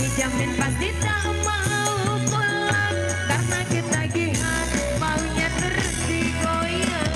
Dijamin pasti tak mau pulang karena ketagihan maunya terus digoyang.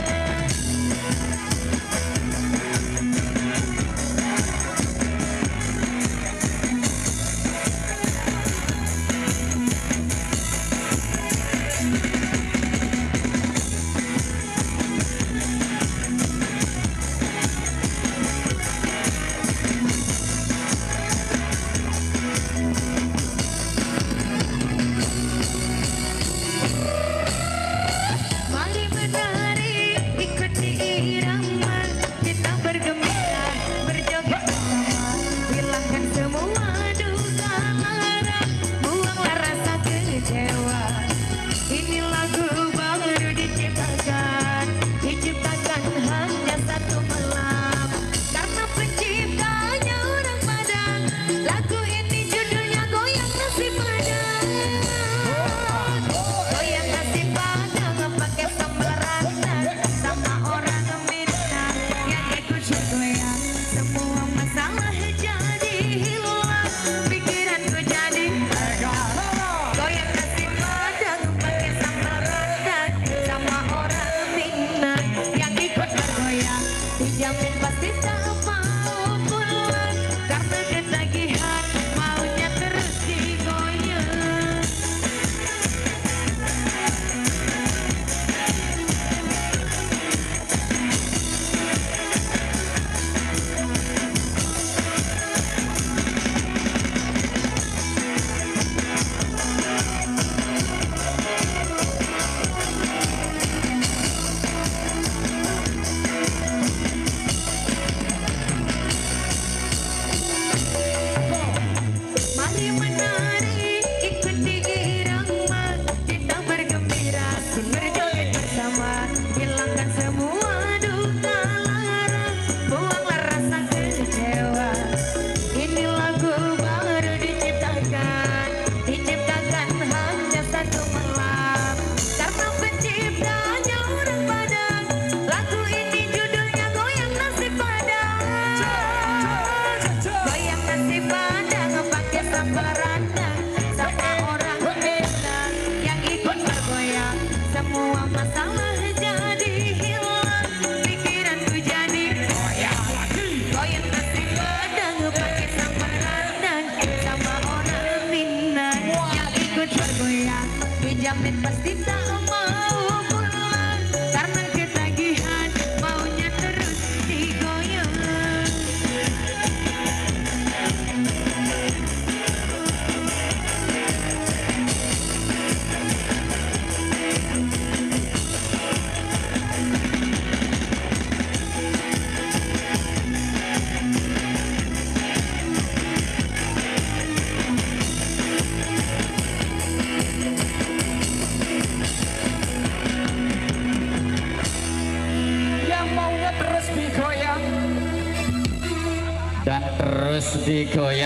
Dijamin pasti tak mau pulang karena ketagihan maunya terus digoyang. Semua masalah jadi hilang, pikiranku jadi goyang nasi padang pakai sambal radang sama orang Minang yang ikut bergoyang. Dijamin pasti tak mau pulang karena ketagihan maunya terus digoyang. Dan terus digoyang.